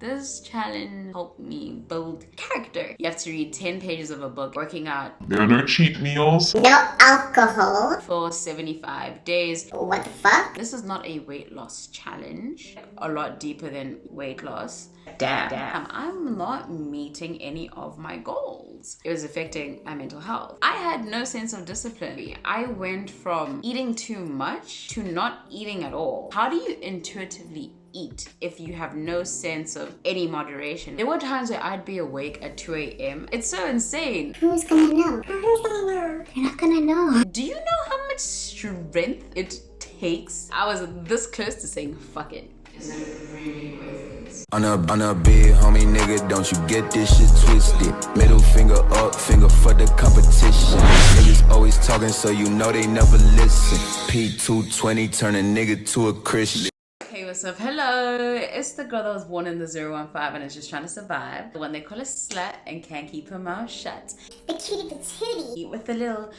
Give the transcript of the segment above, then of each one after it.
This challenge helped me build character. You have to read 10 pages of a book, working out. There are no cheat meals. No alcohol. For 75 days. What the fuck? This is not a weight loss challenge. A lot deeper than weight loss. Damn, I'm not meeting any of my goals. It was affecting my mental health. I had no sense of discipline. I went from eating too much to not eating at all. How do you intuitively eat if you have no sense of any moderation? There were times where I'd be awake at 2 a.m. It's so insane. Who's gonna know? Who's gonna know? You're not gonna know. Do you know how much strength it takes? I was this close to saying fuck it. Is it really worth it? On a big homie nigga, don't you get this shit twisted. Middle finger up, finger for the competition. Niggas always talking so you know they never listen. P220 turn a nigga to a Christian. Hey, what's up? Hello, it's the girl that was born in the 015 and is just trying to survive. The one they call a slut and can't keep her mouth shut. The cutie patootie. With a little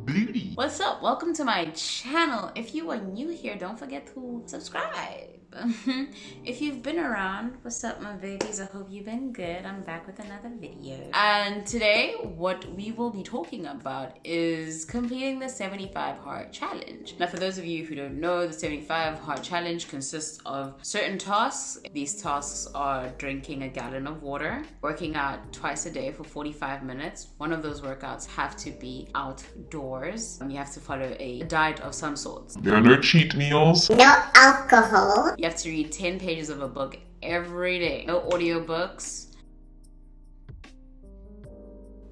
Booty. what's up? Welcome to my channel. If you are new here, don't forget to subscribe. If you've been around, what's up my babies? I hope you've been good. I'm back with another video. And today, what we will be talking about is completing the 75 hard challenge. Now, for those of you who don't know, the 75 hard challenge consists of certain tasks. These tasks are drinking a gallon of water, working out twice a day for 45 minutes. One of those workouts have to be outdoors. You have to follow a diet of some sort. There are no cheat meals. No alcohol. You have to read 10 pages of a book every day. No audiobooks.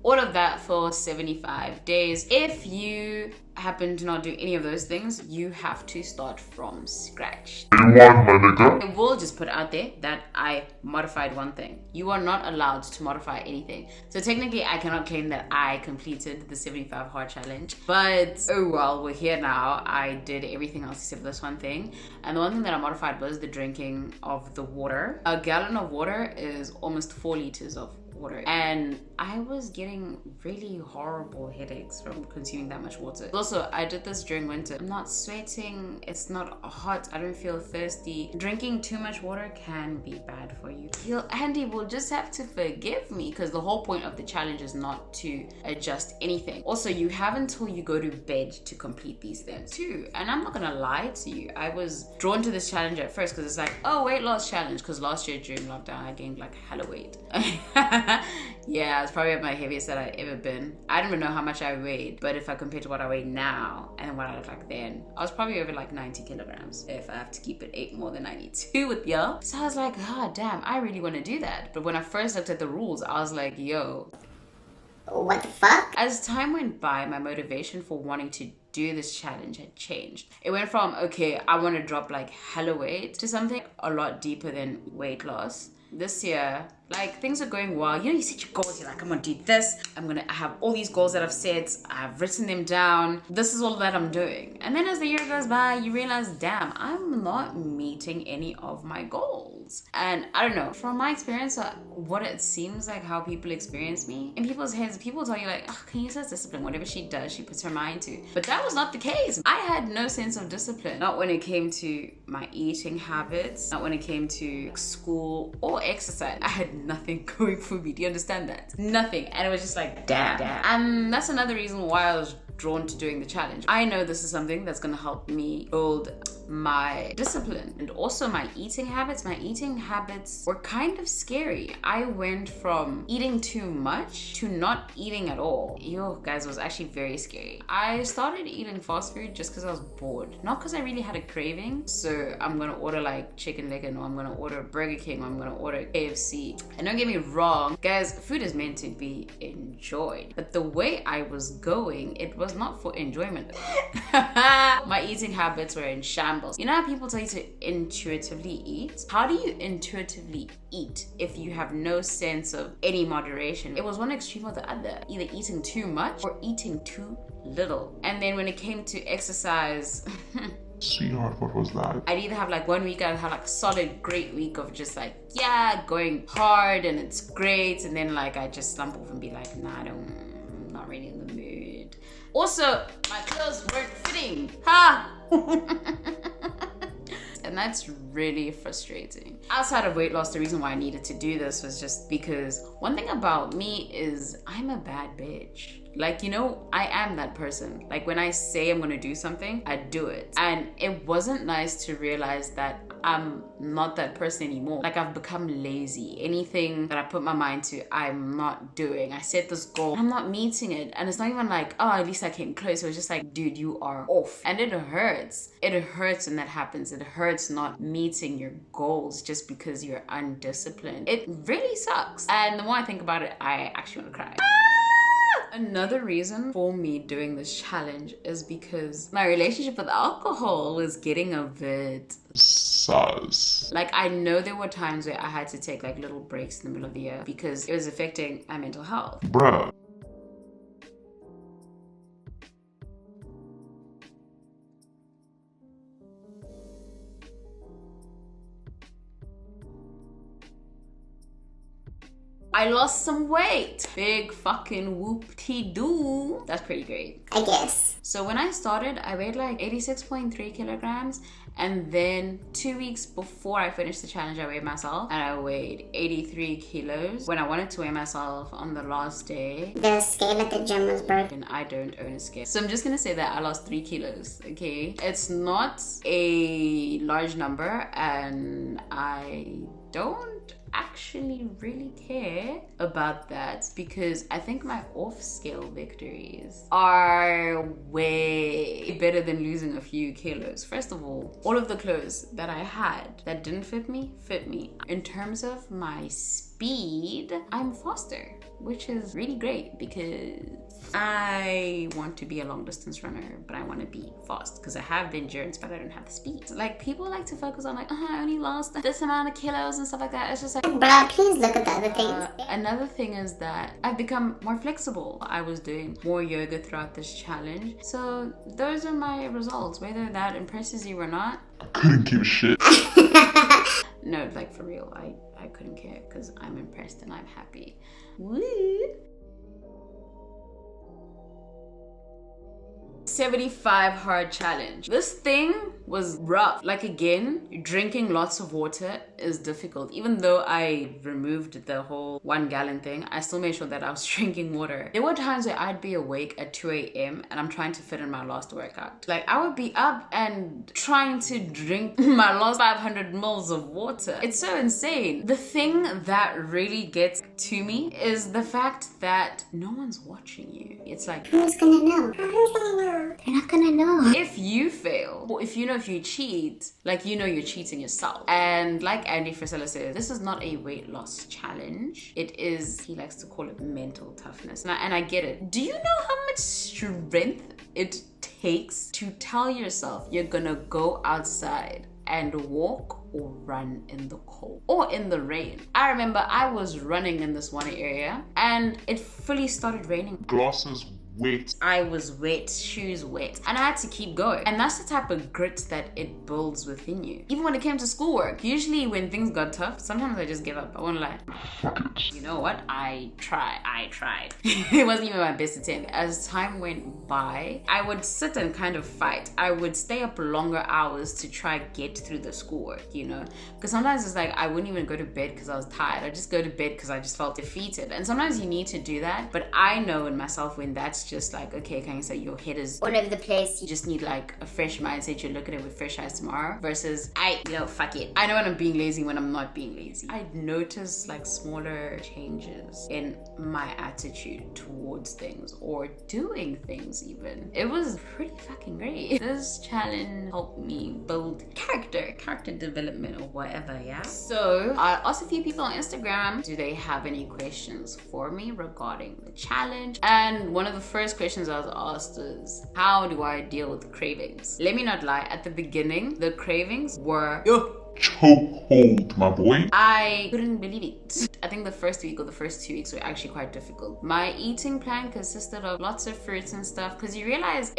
All of that for 75 days. If you happen to not do any of those things, you have to start from scratch. I will just put out there that I modified one thing. You are not allowed to modify anything. So technically, I cannot claim that I completed the 75 hard challenge. But oh well, we're here now. I did everything else except for this one thing. And the one thing that I modified was the drinking of the water. A gallon of water is almost 4 liters of water, and I was getting really horrible headaches from consuming that much water. Also, I did this during winter. I'm not sweating, it's not hot, I don't feel thirsty. Drinking too much water can be bad for you. Andy will just have to forgive me because the whole point of the challenge is not to adjust anything. Also, you have until you go to bed to complete these things too. And I'm not gonna lie to you, I was drawn to this challenge at first because it's like, oh, weight loss challenge, because last year during lockdown I gained like hella weight. Yeah, it's probably my heaviest that I've ever been. I don't even know how much I weighed, but if I compare to what I weigh now and what I look like then, I was probably over like 90 kilograms if I have to keep it 8 more than 92 with y'all. So I was like, oh damn, I really want to do that. But when I first looked at the rules, I was like, yo, What the fuck? as time went by, my motivation for wanting to do this challenge had changed. It went from, okay, I want to drop like hella weight to something a lot deeper than weight loss. This year, like, things are going well. You know, you set your goals, you're like, I'm gonna do this. I have all these goals that I've set. I've written them down. This is all that I'm doing. And then as the year goes by, you realize, damn, I'm not meeting any of my goals. And I don't know, from my experience, what it seems like how people experience me, in people's heads, people tell you like, oh, Kanye says discipline. Whatever she does, she puts her mind to. But that was not the case. I had no sense of discipline. Not when it came to my eating habits, not when it came to school or exercise. I had nothing going for me. Do you understand that? Nothing. And it was just like, damn. And that's another reason why I was drawn to doing the challenge. I know this is something that's gonna help me build my discipline and also my eating habits. My eating habits were kind of scary. I went from eating too much to not eating at all. Yo, guys, it was actually very scary. I started eating fast food just because I was bored, not because I really had a craving. So I'm gonna order like chicken licken, or I'm gonna order Burger King, or I'm gonna order KFC. And don't get me wrong, guys, food is meant to be enjoyed. But the way I was going, it was not for enjoyment. My eating habits were in shambles. You know how people tell you to intuitively eat? How do you intuitively eat if you have no sense of any moderation? It was one extreme or the other, either eating too much or eating too little. And then when it came to exercise, Sweetheart, what was that? I'd either have like 1 week, I'd have like a solid great week of just like, yeah, going hard and it's great. And then like I just slump off and be like, nah, I'm not really in the mood. Also, my clothes weren't fitting. Ha! and that's really frustrating. Outside of weight loss, the reason why I needed to do this was just because one thing about me is I'm a bad bitch. Like, you know, I am that person. Like, when I say I'm gonna do something, I do it. And it wasn't nice to realize that I'm not that person anymore. Like, I've become lazy. Anything that I put my mind to, I'm not doing. I set this goal, I'm not meeting it. And it's not even like, oh, at least I came close. It was just like, dude, you are off. And it hurts. It hurts when that happens. It hurts not meeting your goals just because you're undisciplined. It really sucks. And the more I think about it, I actually want to cry. Another reason for me doing this challenge is because my relationship with alcohol was getting a bit sus. like, I know there were times where I had to take like little breaks in the middle of the year because it was affecting my mental health. Bruh. I lost some weight. Big fucking whoop-de-doo. That's pretty great. I guess. So when I started, I weighed like 86.3 kilograms. And then 2 weeks before I finished the challenge, I weighed myself and I weighed 83 kilos. When I wanted to weigh myself on the last day, The scale at the gym was broken. and I don't own a scale. So I'm just gonna say that I lost 3 kilos, okay? It's not a large number and I don't actually really care about that because I think my off-scale victories are way better than losing a few kilos. First of all of the clothes that I had that didn't fit me. In terms of my speed, I'm faster, which is really great because I want to be a long distance runner, but I want to be fast because I have the endurance, but I don't have the speed. Like, people like to focus on like, I only lost this amount of kilos and stuff like that. It's just like, Bruh, please look at the other things. another thing is that I've become more flexible. I was doing more yoga throughout this challenge. So those are my results. Whether that impresses you or not, I couldn't give a shit. no, like for real, I couldn't care because I'm impressed and I'm happy. Woo! 75 hard challenge. This thing was rough. Like, again, drinking lots of water is difficult. Even though I removed the whole 1 gallon thing, I still made sure that I was drinking water. There were times where I'd be awake at 2 a.m. and I'm trying to fit in my last workout. Like, I would be up and trying to drink my last 500 mils of water. It's so insane. The thing that really gets to me is the fact that no one's watching you. It's like, Who's gonna know? Who's gonna know? They're not gonna know. if you fail, or if you cheat, like, you're cheating yourself. And like Andy Frisella says, this is not a weight loss challenge. It is, he likes to call it mental toughness. And I get it. Do you know how much strength it takes to tell yourself you're gonna go outside and walk or run in the cold or in the rain? I remember I was running in this one area and it fully started raining. Glasses wet. I was wet, shoes wet, and I had to keep going. And that's the type of grit that it builds within you. Even when it came to schoolwork, usually when things got tough, sometimes I just give up. I won't lie. Fuck it. You know what? I tried. It wasn't even my best attempt. As time went by, I would sit and kind of fight. I would stay up longer hours to try get through the schoolwork, because sometimes it's like I wouldn't even go to bed because I was tired. I'd just go to bed because I just felt defeated. And sometimes you need to do that, but I know in myself when that's just like, okay, can you say your head is All over the place. you just need like a fresh mindset. You look at it with fresh eyes tomorrow versus fuck it. I know when I'm being lazy when I'm not being lazy. I'd notice like smaller changes in my attitude towards things or doing things even. It was pretty fucking great. This challenge helped me build character development or whatever, yeah? So I asked a few people on Instagram, do they have any questions for me regarding the challenge? And one of the first questions I was asked is, how do I deal with cravings? Let me not lie, at the beginning, the cravings were chokehold, my boy. I couldn't believe it. I think the first week or the first 2 weeks were actually quite difficult. My eating plan consisted of lots of fruits and stuff because you realize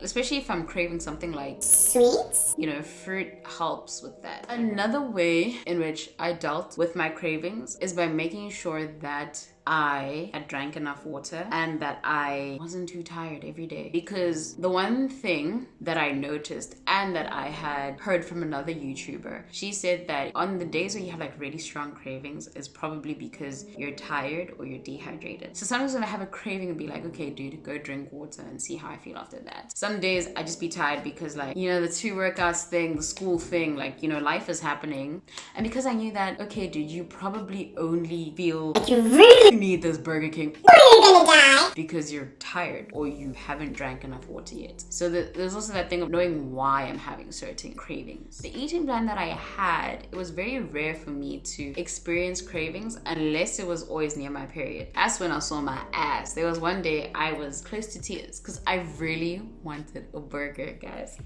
especially if I'm craving something like Sweets? fruit helps with that. Another way in which I dealt with my cravings is by making sure that I had drank enough water and that I wasn't too tired every day. Because the one thing that I noticed and that I had heard from another YouTuber, she said that on the days where you have like really strong cravings, it's probably because you're tired or you're dehydrated. So sometimes when I have a craving, I'd be like, okay, dude, go drink water and see how I feel after that. Some days I just be tired because like, you know, the 2 workouts thing, the school thing, like, you know, life is happening. And because I knew that, okay, dude, you probably only feel You really need this Burger King are gonna die. because you're tired or you haven't drank enough water yet. So there's also that thing of knowing why I'm having certain cravings. The eating plan that I had, it was very rare for me to experience cravings unless it was always near my period. That's when I saw my ass. There was one day I was close to tears because I really wanted a burger, guys.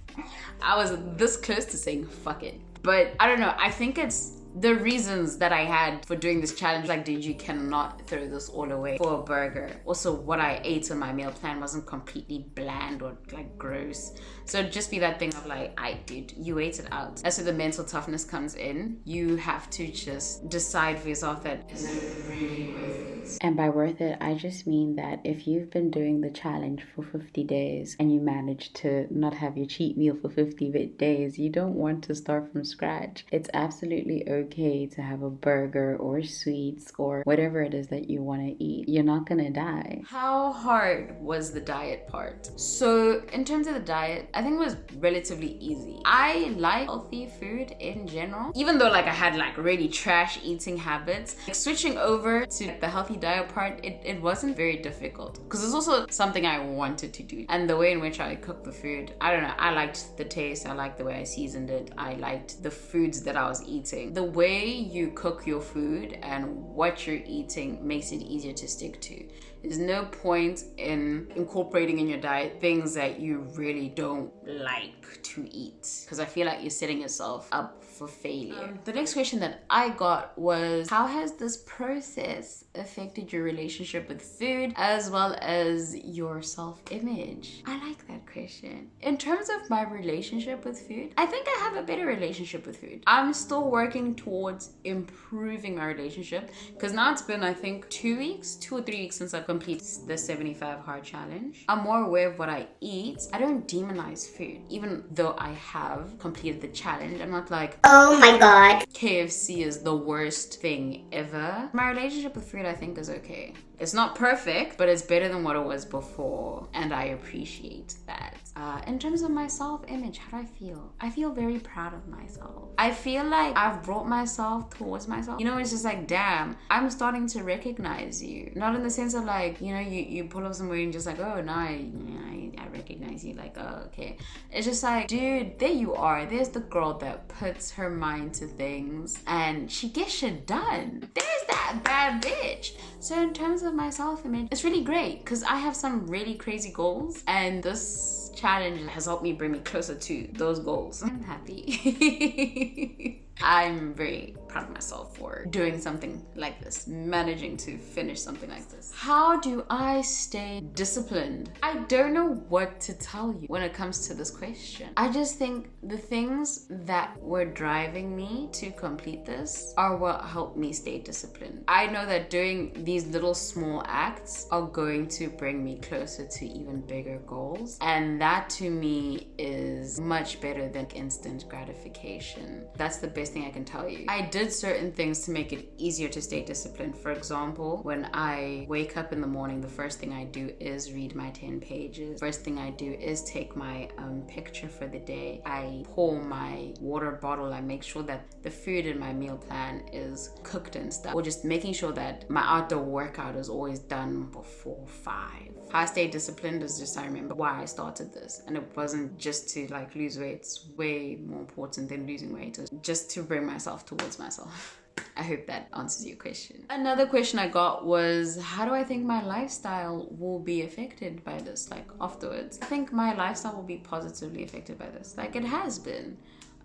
I was this close to saying fuck it. But I don't know, I think it's the reasons that I had for doing this challenge, like, dude, you cannot throw this all away for a burger. Also, what I ate on my meal plan wasn't completely bland or like gross. So it'd just be that thing of like, dude, you ate it out. That's where the mental toughness comes in. You have to just decide for yourself that, is it really worth it? And by worth it, I just mean that if you've been doing the challenge for 50 days and you manage to not have your cheat meal for 50 days, you don't want to start from scratch. It's absolutely okay to have a burger or sweets or whatever it is that you want to eat. You're not gonna die. How hard was the diet part? So in terms of the diet, I think it was relatively easy. I like healthy food in general. Even though like I had like really trash eating habits, like switching over to the healthy diet part, it wasn't very difficult because it's also something I wanted to do. And the way in which I cooked the food, I don't know, I liked the taste, I liked the way I seasoned it, I liked the foods that I was eating. The way you cook your food and what you're eating makes it easier to stick to. There's no point in incorporating in your diet things that you really don't like to eat because I feel like you're setting yourself up for failure. The next question that I got was, how has this process affected your relationship with food as well as your self-image? I like that question. In terms of my relationship with food, I think I have a better relationship with food. I'm still working towards improving my relationship because now it's been, I think, 2 or 3 weeks since I've completed the 75 hard challenge. I'm more aware of what I eat. I don't demonize food. Even though I have completed the challenge, I'm not like, Oh my god. KFC is the worst thing ever. My relationship with food, I think, is okay. It's not perfect, but it's better than what it was before, and I appreciate that. In terms of my self-image, how do I feel? I feel very proud of myself. I feel like I've brought myself towards myself. You know, it's just like, damn, I'm starting to recognize you. Not in the sense of like, you know, you pull up somewhere and just like, oh, no, I recognize you. Like, oh, okay. It's just like, dude, there you are. There's the girl that puts her mind to things and she gets shit done. There's that bad bitch. So in terms of my self-image, it's really great because I have some really crazy goals and this challenge has helped me bring me closer to those goals. I'm happy. I'm very proud of myself for doing something like this, managing to finish something like this. How do I stay disciplined? I don't know what to tell you when it comes to this question. I just think the things that were driving me to complete this are what helped me stay disciplined. I know that doing these little small acts are going to bring me closer to even bigger goals. And that to me is much better than instant gratification. That's the best thing I can tell you. I did certain things to make it easier to stay disciplined. For example, when I wake up in the morning, the first thing I do is read my 10 pages. First thing I do is take my picture for the day. I pour my water bottle. I make sure that the food in my meal plan is cooked and stuff. Or just making sure that my outdoor workout is always done before 5. How I stay disciplined is just I remember why I started this. And it wasn't just to like lose weight. It's way more important than losing weight. It was just to bring myself towards myself. I hope that answers your question. Another question I got was, how do I think my lifestyle will be affected by this, like afterwards? I think my lifestyle will be positively affected by this, like it has been.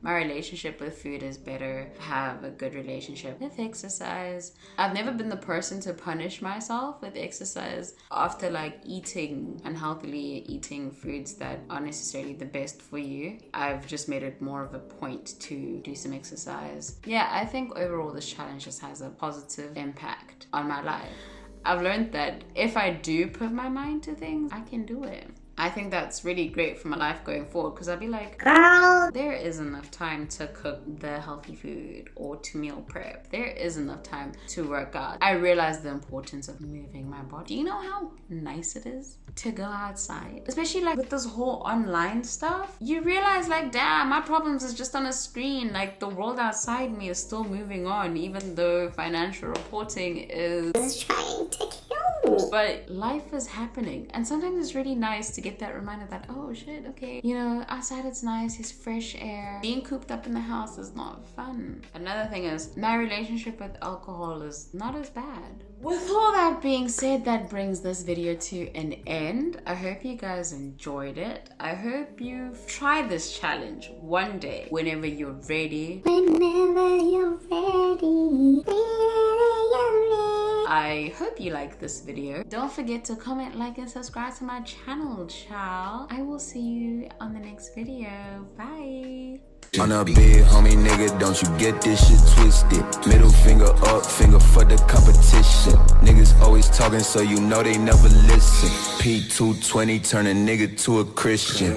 My relationship with food is better. I have a good relationship with exercise. I've never been the person to punish myself with exercise after like eating unhealthily, eating foods that aren't necessarily the best for you. I've just made it more of a point to do some exercise. Yeah, I think overall this challenge just has a positive impact on my life. I've learned that if I do put my mind to things, I can do it. I think that's really great for my life going forward, because I'll be like, Girl. there is enough time to cook the healthy food or to meal prep. There is enough time to work out. I realize the importance of moving my body. Do you know how nice it is to go outside? Especially like with this whole online stuff. You realize like, damn, my problems is just on a screen. Like the world outside me is still moving on, even though financial reporting is Trying to kill me. but life is happening, and sometimes it's really nice to get that reminder that, oh shit, okay, you know, outside it's nice, it's fresh air. Being cooped up in the house is not fun. Another thing is, my relationship with alcohol is not as bad. With all that being said, that brings this video to an end. I hope you guys enjoyed it. I hope you've tried this challenge one day, whenever you're ready. Whenever you're ready. I hope you like this video. Don't forget to comment, like, and subscribe to my channel, child. I will see you on the next video. Bye. On a big homie nigga, don't you get this shit twisted. Middle finger up, finger for the competition. Niggas always talking so you know they never listen. P220 turn a nigga to a Christian.